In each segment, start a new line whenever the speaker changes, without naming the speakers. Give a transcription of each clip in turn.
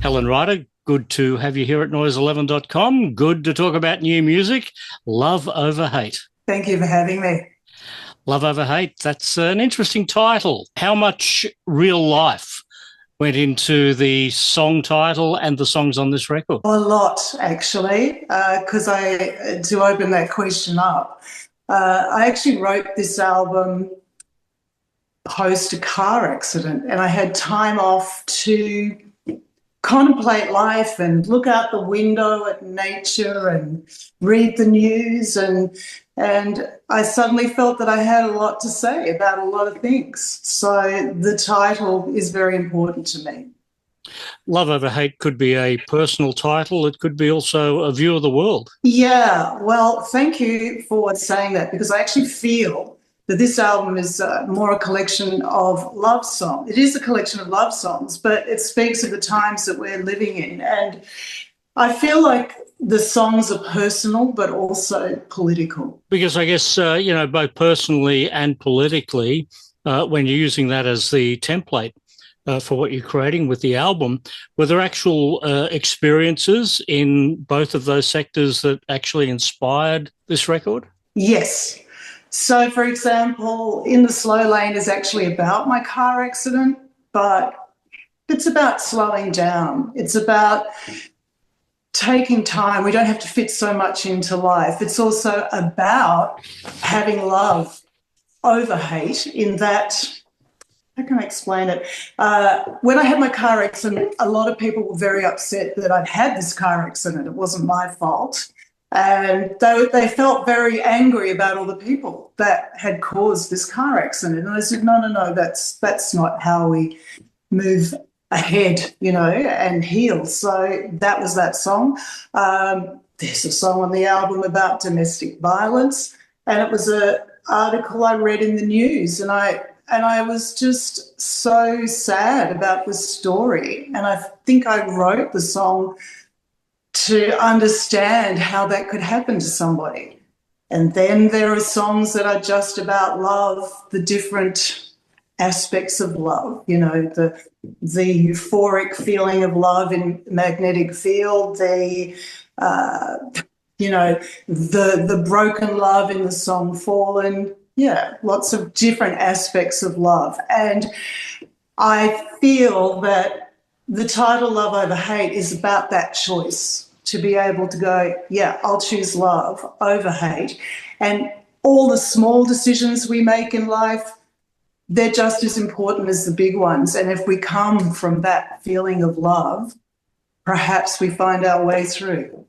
Helen Ryder, good to have you here at noise11.com. Good to talk about new music. Love Over Hate.
Thank you for having me.
Love Over Hate, that's an interesting title. How much real life went into the song title and the songs on this record?
A lot, actually, because to open that question up, I actually wrote this album post a car accident, and I had time off to contemplate life and look out the window at nature and read the news, and I suddenly felt that I had a lot to say about a lot of things. So the title is very important to me.
Love Over Hate could be a personal title. It could be also a view of the world.
Yeah, well, thank you for saying that, because I actually feel that this album is more a collection of love songs. It is a collection of love songs, but it speaks of the times that we're living in. And I feel like the songs are personal, but also political.
Because I guess, both personally and politically, when you're using that as the template for what you're creating with the album, were there actual experiences in both of those sectors that actually inspired this record?
Yes. So, for example, In the Slow Lane is actually about my car accident, but it's about slowing down. It's about taking time. We don't have to fit so much into life. It's also about having love over hate, in that, how can I explain it? When I had my car accident, a lot of people were very upset that I'd had this car accident. It wasn't my fault. And they felt very angry about all the people that had caused this car accident. And I said, no, that's not how we move ahead, and heal. So that was that song. There's a song on the album about domestic violence, and it was an article I read in the news, and I was just so sad about the story. And I think I wrote the song to understand how that could happen to somebody. And then there are songs that are just about love, the different aspects of love, the euphoric feeling of love in Magnetic Field, the broken love in the song Fallen. Yeah, lots of different aspects of love. And I feel that the title Love Over Hate is about that choice, to be able to go, yeah, I'll choose love over hate. And all the small decisions we make in life, they're just as important as the big ones. And if we come from that feeling of love, perhaps we find our way through.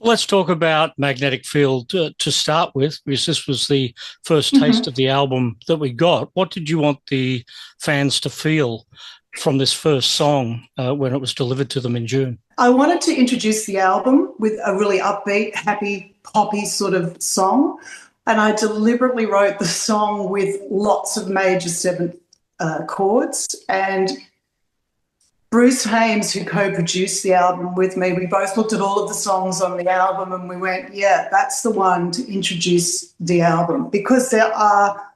Let's talk about Magnetic Field to start with, because this was the first taste of the album that we got. What did you want the fans to feel from this first song when it was delivered to them in June?
I wanted to introduce the album with a really upbeat, happy, poppy sort of song, and I deliberately wrote the song with lots of major seventh chords. And Bruce Haymes, who co-produced the album with me, we both looked at all of the songs on the album and we went, yeah, that's the one to introduce the album, because there are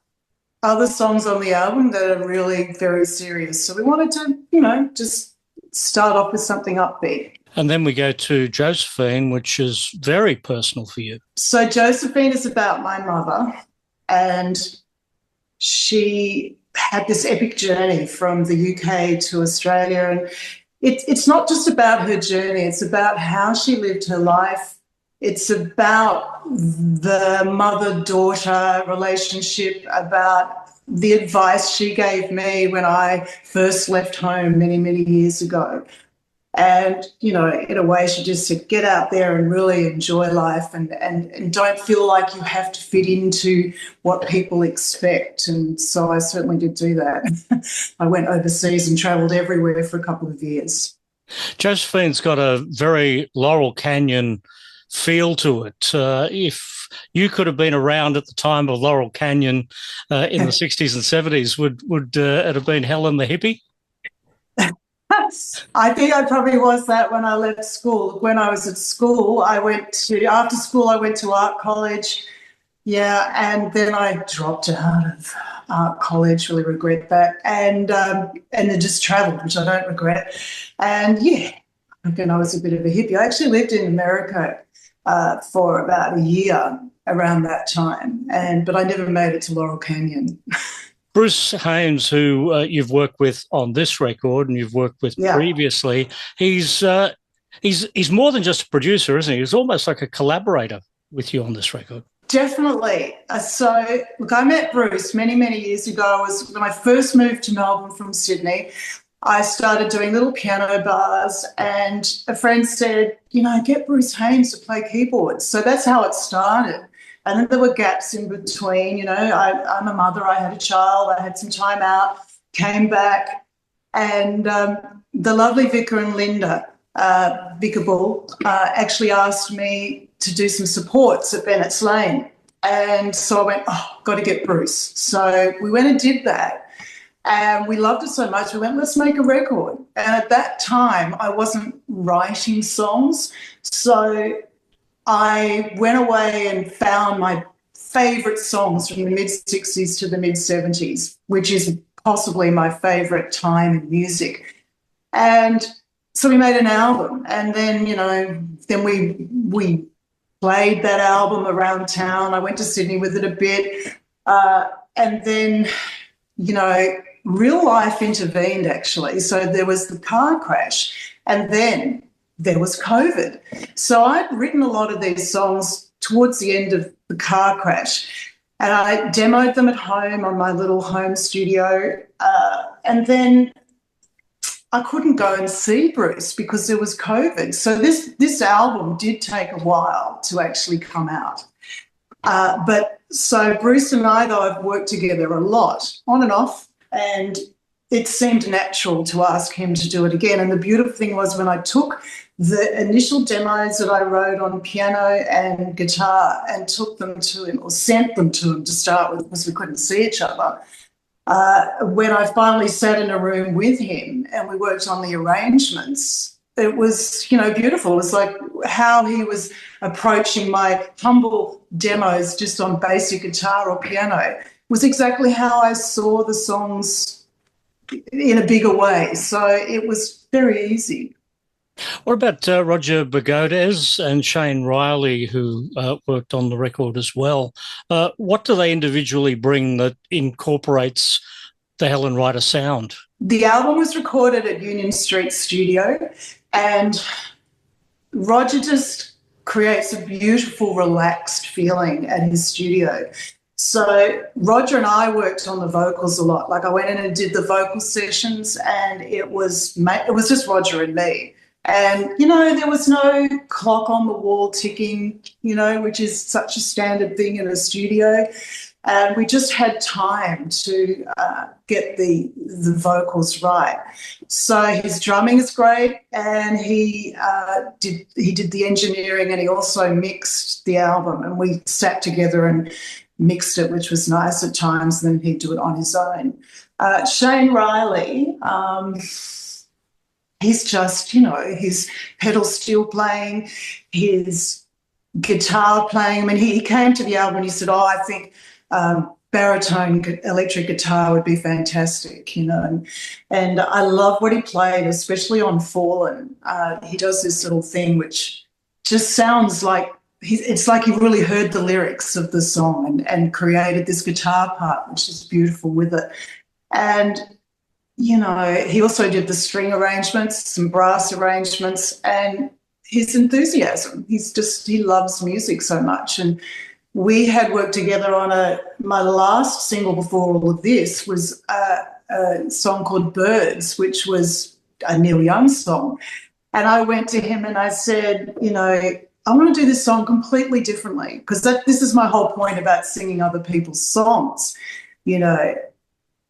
other songs on the album that are really very serious. So we wanted to, just start off with something upbeat.
And then we go to Josephine, which is very personal for you.
So Josephine is about my mother, and she had this epic journey from the UK to Australia. And it's not just about her journey, it's about how she lived her life. It's about the mother-daughter relationship, about the advice she gave me when I first left home many, many years ago. And, in a way she just said, get out there and really enjoy life and don't feel like you have to fit into what people expect. And so I certainly did do that. I went overseas and travelled everywhere for a couple of years.
Josephine's got a very Laurel Canyon feel to it. If you could have been around at the time of Laurel Canyon in the 60s and 70s, would it have been Helen the hippie?
I think I probably was that when I left school. When I was at school, after school I went to art college. Yeah, and then I dropped out of college. Really regret that, and then just travelled, which I don't regret. And yeah, again, I was a bit of a hippie. I actually lived in America for about a year around that time, but I never made it to Laurel Canyon.
Bruce Haymes, who you've worked with on this record and you've worked with
Yeah.
previously, he's more than just a producer, isn't he? He's almost like a collaborator with you on this record.
Definitely. So, look, I met Bruce many, many years ago. It was when I first moved to Melbourne from Sydney. I started doing little piano bars, and a friend said, get Bruce Haymes to play keyboards. So that's how it started. And then there were gaps in between. I'm a mother. I had a child. I had some time out, came back, and the lovely Vicar and Linda, Vicar Bull, actually asked me to do some supports at Bennett's Lane. And so I went, got to get Bruce. So we went and did that. And we loved it so much, we went, let's make a record. And at that time, I wasn't writing songs. So I went away and found my favourite songs from the mid-60s to the mid-70s, which is possibly my favourite time in music. And so we made an album. And then, then we played that album around town. I went to Sydney with it a bit. And then, real life intervened, actually. So there was the car crash, and then there was COVID. So I'd written a lot of these songs towards the end of the car crash, and I demoed them at home on my little home studio. And then I couldn't go and see Bruce because there was COVID. So this album did take a while to actually come out. But so Bruce and I, though, have worked together a lot, on and off, and it seemed natural to ask him to do it again. And the beautiful thing was when I took the initial demos that I wrote on piano and guitar and took them to him, or sent them to him to start with, because we couldn't see each other, when I finally sat in a room with him and we worked on the arrangements, it was, beautiful. It was like how he was approaching my humble demos just on basic guitar or piano was exactly how I saw the songs in a bigger way. So it was very easy.
What about Roger Bergodaz and Shane Reilly, who worked on the record as well? What do they individually bring that incorporates the Helen Ryder sound?
The album was recorded at Union Street Studio, and Roger just creates a beautiful, relaxed feeling at his studio. So Roger and I worked on the vocals a lot. Like I went in and did the vocal sessions, and it was just Roger and me. And, there was no clock on the wall ticking, which is such a standard thing in a studio. And we just had time to get the vocals right. So his drumming is great, and he did the engineering, and he also mixed the album, and we sat together and mixed it, which was nice at times. Then he'd do it on his own. Shane Reilly, he's just, his pedal steel playing, his guitar playing. I mean, he came to the album and he said, I think baritone electric guitar would be fantastic, and I love what he played, especially on Fallen. He does this little thing which just sounds like it's like he really heard the lyrics of the song and created this guitar part, which is beautiful with it. And, he also did the string arrangements, some brass arrangements, and his enthusiasm. He loves music so much. And we had worked together on my last single before all of this was a song called Birds, which was a Neil Young song. And I went to him and I said, I want to do this song completely differently, because this is my whole point about singing other people's songs.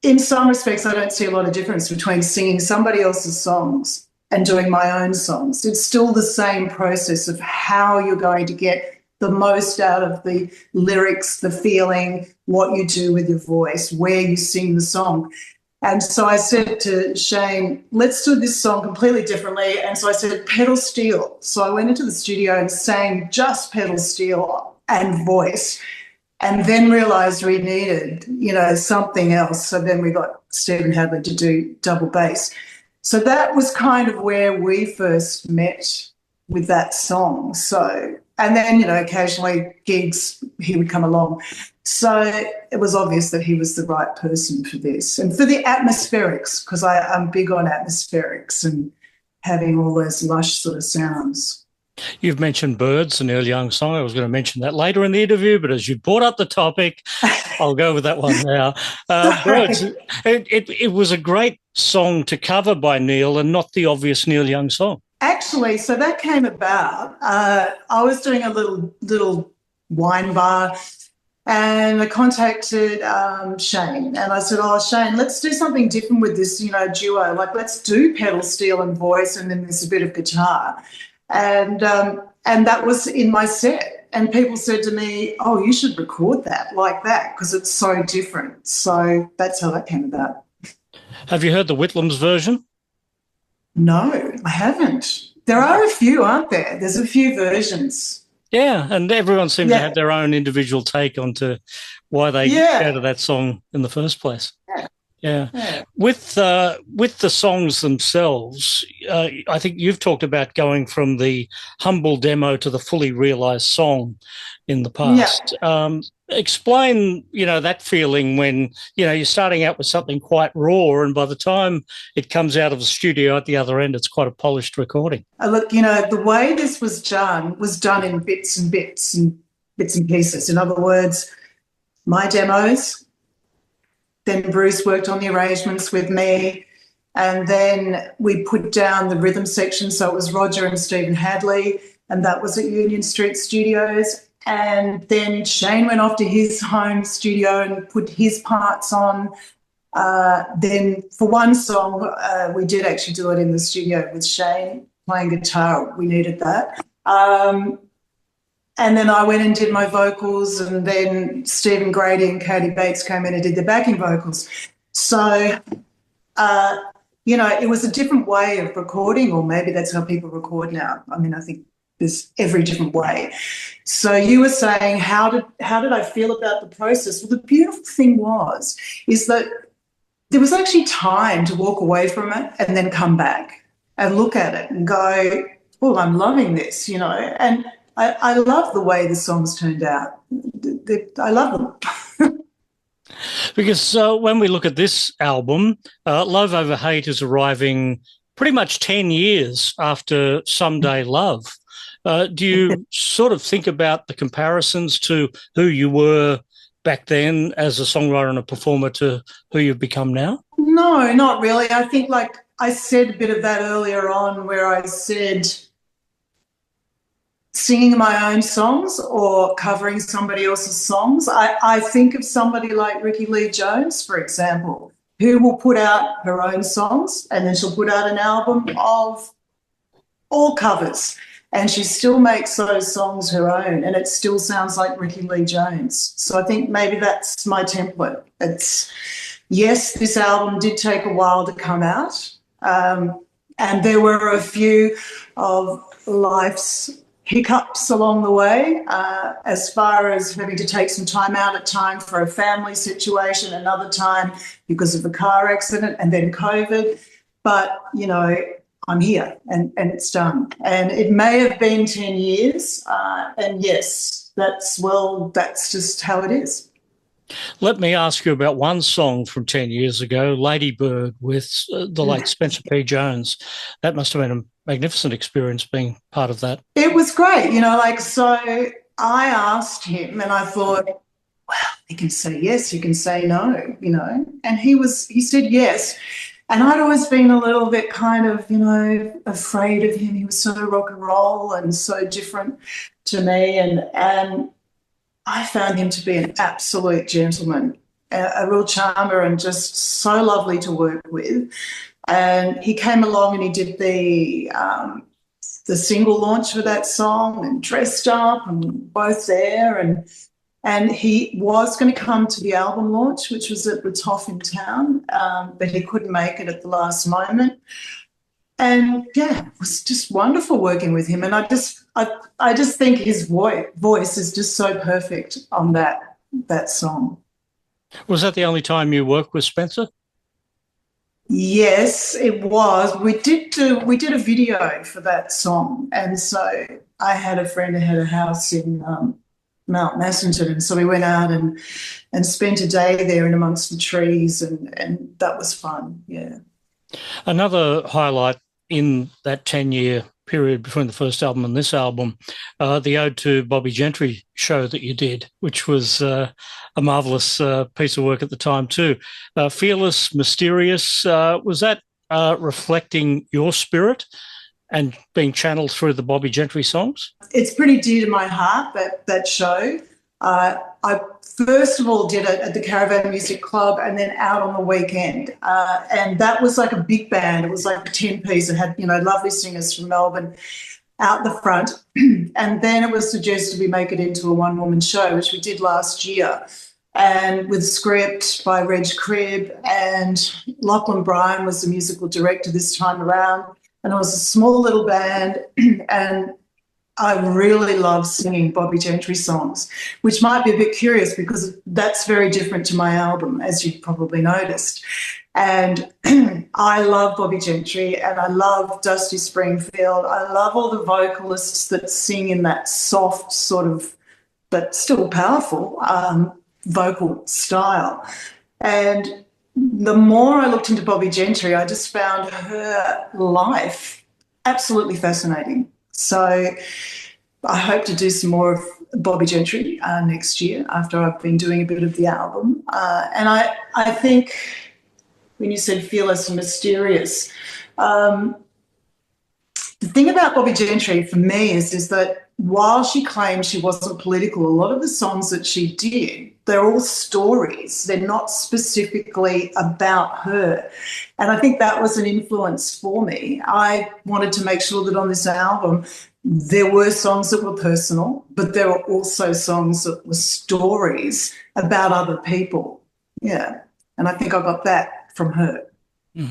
In some respects, I don't see a lot of difference between singing somebody else's songs and doing my own songs. It's still the same process of how you're going to get the most out of the lyrics, the feeling, what you do with your voice, where you sing the song. And so I said to Shane, let's do this song completely differently. And so I said, pedal steel. So I went into the studio and sang just pedal steel and voice. and then realised we needed, something else. So then we got Stephen Hadley to do double bass. So that was kind of where we first met with that song. So, and then, occasionally gigs, he would come along. So it was obvious that he was the right person for this. And for the atmospherics, because I'm big on atmospherics and having all those lush sort of sounds.
You've mentioned Birds, a Neil Young song. I was going to mention that later in the interview, but as you brought up the topic, I'll go with that one now. Birds, it was a great song to cover by Neil and not the obvious Neil Young song.
Actually, so that came about. I was doing a little wine bar and I contacted Shane and I said, Shane, let's do something different with this, duo. Like, let's do pedal steel and voice and then there's a bit of guitar. And that was in my set. And people said to me, oh, you should record that like that because it's so different. So that's how that came about.
Have you heard the Whitlam's version?
No, I haven't. There are a few, aren't there? There's a few versions.
Yeah, and everyone seems to have their own individual take onto why they go to that song in the first place. Yeah. With the songs themselves, I think you've talked about going from the humble demo to the fully realised song in the past. Explain, that feeling when, you're starting out with something quite raw and by the time it comes out of the studio at the other end, it's quite a polished recording.
Look, the way this was done in bits and pieces. In other words, my demos, then Bruce worked on the arrangements with me, and then we put down the rhythm section. So it was Roger and Stephen Hadley, and that was at Union Street Studios. And then Shane went off to his home studio and put his parts on. Then for one song, we did actually do it in the studio with Shane playing guitar. We needed that. And then I went and did my vocals, and then Stephen Grady and Katie Bates came in and did the backing vocals. So, it was a different way of recording, or maybe that's how people record now. I mean, I think there's every different way. So you were saying, how did I feel about the process? Well, the beautiful thing is that there was actually time to walk away from it and then come back and look at it and go, oh, I'm loving this, and I love the way the songs turned out. I love them.
Because when we look at this album, Love Over Hate is arriving pretty much 10 years after Someday Love. Do you sort of think about the comparisons to who you were back then as a songwriter and a performer to who you've become now?
No, not really. I think, like I said a bit of that earlier on, where I said singing my own songs or covering somebody else's songs. I think of somebody like Rickie Lee Jones, for example, who will put out her own songs and then she'll put out an album of all covers and she still makes those songs her own and it still sounds like Rickie Lee Jones. So I think maybe that's my template. Yes, this album did take a while to come out, and there were a few of life's hiccups along the way, as far as having to take some time out at time for a family situation, another time because of a car accident, and then COVID. But, I'm here and it's done. And it may have been 10 years, and yes, that's just how it is.
Let me ask you about one song from 10 years ago, Ladybird, with the late Spencer P. Jones. That must have been a magnificent experience being part of that.
It was great, so I asked him and I thought, well, he can say yes, he can say no, and he said yes. And I'd always been a little bit kind of, afraid of him. He was so rock and roll and so different to me. And I found him to be an absolute gentleman, a real charmer and just so lovely to work with. And he came along and he did the single launch for that song and dressed up and both there. And he was going to come to the album launch, which was at the Toff in town, but he couldn't make it at the last moment. And, yeah, it was just wonderful working with him. And I just think his voice is just so perfect on that that song.
Was that the only time you worked with Spencer?
Yes, it was. We did a video for that song, and so I had a friend who had a house in Mount Massington, and so we went out and spent a day there in amongst the trees, and that was fun. Yeah.
Another highlight in that 10-year period between the first album and this album, the Ode to Bobbie Gentry show that you did, which was a marvellous piece of work at the time too. Fearless, mysterious, was that reflecting your spirit and being channeled through the Bobbie Gentry songs?
It's pretty dear to my heart, that show. I first of all did it at the Caravan Music Club and then out on the weekend. And that was like a big band. It was like a 10-piece. It had, lovely singers from Melbourne out the front. And then it was suggested we make it into a one-woman show, which we did last year. And with script by Reg Cribb, and Lachlan Bryan was the musical director this time around. And it was a small little band, and I really love singing Bobbie Gentry songs, which might be a bit curious because that's very different to my album, as you've probably noticed. And I love Bobbie Gentry, and I love Dusty Springfield. I love all the vocalists that sing in that soft sort of, but still powerful vocal style. And the more I looked into Bobbie Gentry, I just found her life absolutely fascinating. So I hope to do some more of Bobbie Gentry next year after I've been doing a bit of the album. And I think when you said fearless and mysterious, the thing about Bobbie Gentry for me is that while she claimed she wasn't political, a lot of the songs that she did, they're all stories. They're not specifically about her. And I think that was an influence for me. I wanted to make sure that on this album there were songs that were personal, but there were also songs that were stories about other people. Yeah. And I think I got that from her.
Mm.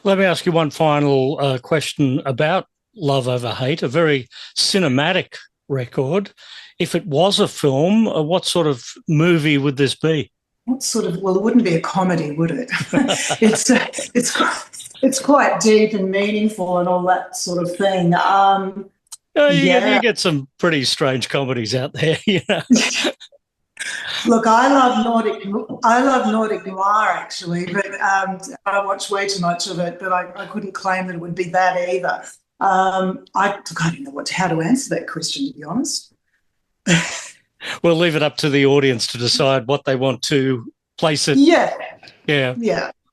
Let me ask you one final question about Love Over Hate, a very cinematic record. If it was a film, what sort of movie would this be?
What sort of? Well, it wouldn't be a comedy, would it? It's quite deep and meaningful and all that sort of thing.
You get some pretty strange comedies out there.
Look, I love Nordic noir actually, but I watch way too much of it. But I couldn't claim that it would be that either. I don't know how to answer that question, to be honest.
We'll leave it up to the audience to decide what they want to place it. Yeah.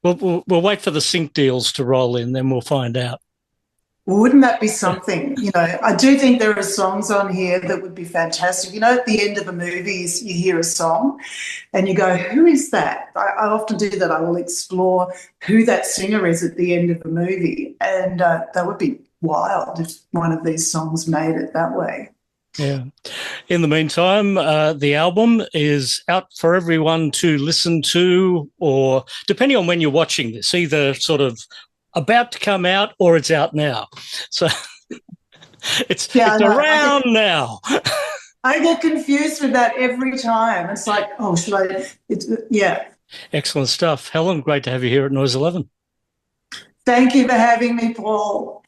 We'll wait for the sync deals to roll in, then we'll find out.
Well, wouldn't that be something? I do think there are songs on here that would be fantastic. At the end of a movie, you hear a song and you go, who is that? I often do that. I will explore who that singer is at the end of a movie. And that would be wild if one of these songs made it that way.
Yeah. In the meantime, the album is out for everyone to listen to, or depending on when you're watching this, either sort of about to come out or it's out now. So it's around now.
I get confused with that every time. It's like, oh, should I? Yeah.
Excellent stuff. Helen, great to have you here at Noise 11.
Thank you for having me, Paul.